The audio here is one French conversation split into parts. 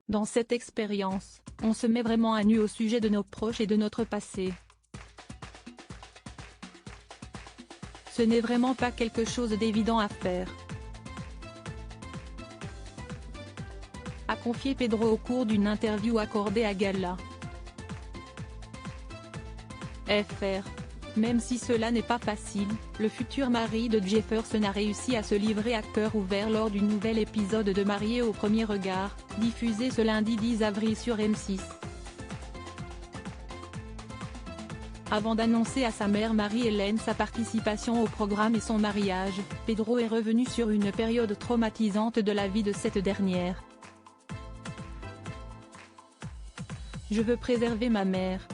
Dans cette expérience, on se met vraiment à nu au sujet de nos proches et de notre passé. Ce n'est vraiment pas quelque chose d'évident à faire, a confié Pedro au cours d'une interview accordée à Gala. Fr. Même si cela n'est pas facile, le futur mari de Jefferson a réussi à se livrer à cœur ouvert lors du nouvel épisode de Mariés au premier regard, diffusé ce lundi 10 avril sur M6. Avant d'annoncer à sa mère Marie-Hélène sa participation au programme et son mariage, Pedro est revenu sur une période traumatisante de la vie de cette dernière. Je veux préserver ma mère.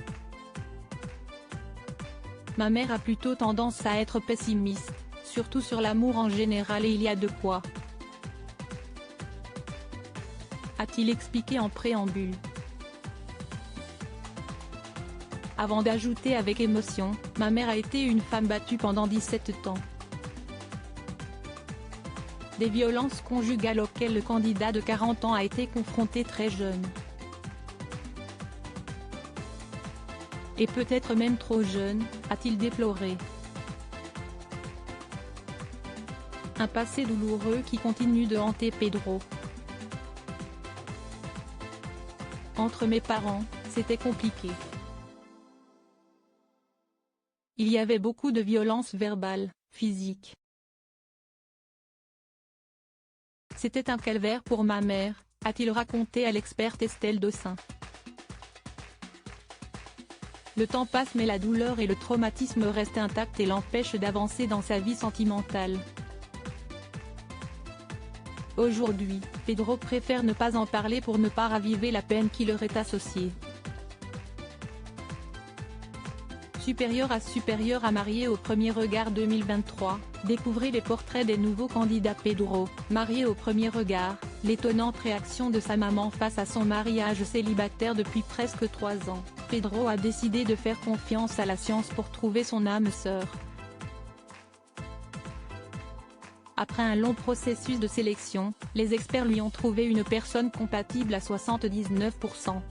Ma mère a plutôt tendance à être pessimiste, surtout sur l'amour en général et il y a de quoi, a-t-il expliqué en préambule. Avant d'ajouter avec émotion, ma mère a été une femme battue pendant 17 ans. Des violences conjugales auxquelles le candidat de 40 ans a été confronté très jeune. Et peut-être même trop jeune, a-t-il déploré. Un passé douloureux qui continue de hanter Pedro. Entre mes parents, c'était compliqué. Il y avait beaucoup de violence verbale, physique. C'était un calvaire pour ma mère, a-t-il raconté à l'experte Estelle Dossin. Le temps passe mais la douleur et le traumatisme restent intacts et l'empêchent d'avancer dans sa vie sentimentale. Aujourd'hui, Pedro préfère ne pas en parler pour ne pas raviver la peine qui leur est associée. Supérieur à Mariés au premier regard 2023, découvrez les portraits des nouveaux candidats. Pedro, marié au premier regard, l'étonnante réaction de sa maman face à son mariage célibataire depuis presque 3 ans. Pedro a décidé de faire confiance à la science pour trouver son âme sœur. Après un long processus de sélection, les experts lui ont trouvé une personne compatible à 79%.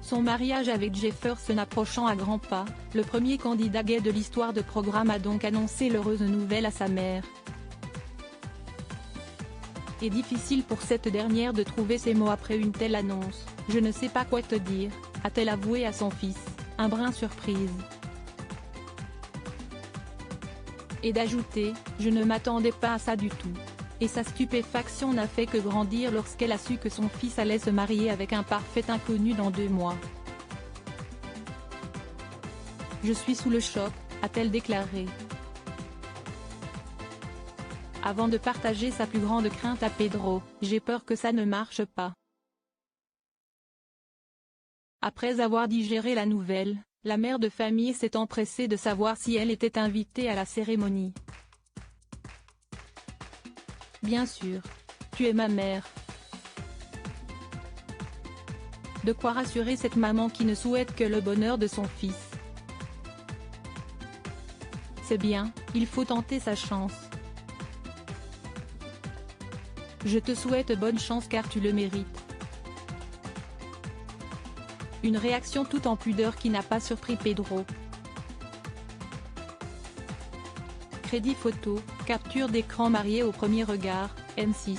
Son mariage avec Jefferson approchant à grands pas, le premier candidat gay de l'histoire de programme a donc annoncé l'heureuse nouvelle à sa mère. Et difficile pour cette dernière de trouver ses mots après une telle annonce. « Je ne sais pas quoi te dire », a-t-elle avoué à son fils, un brin surprise. Et d'ajouter « Je ne m'attendais pas à ça du tout ». Et sa stupéfaction n'a fait que grandir lorsqu'elle a su que son fils allait se marier avec un parfait inconnu dans 2 mois. « Je suis sous le choc », a-t-elle déclaré. Avant de partager sa plus grande crainte à Pedro, « J'ai peur que ça ne marche pas ». Après avoir digéré la nouvelle, la mère de famille s'est empressée de savoir si elle était invitée à la cérémonie. « Bien sûr. Tu es ma mère. » De quoi rassurer cette maman qui ne souhaite que le bonheur de son fils. C'est bien, il faut tenter sa chance. Je te souhaite bonne chance car tu le mérites. Une réaction toute en pudeur qui n'a pas surpris Pedro. Crédit photo, capture d'écran. Mariés au premier regard, M6.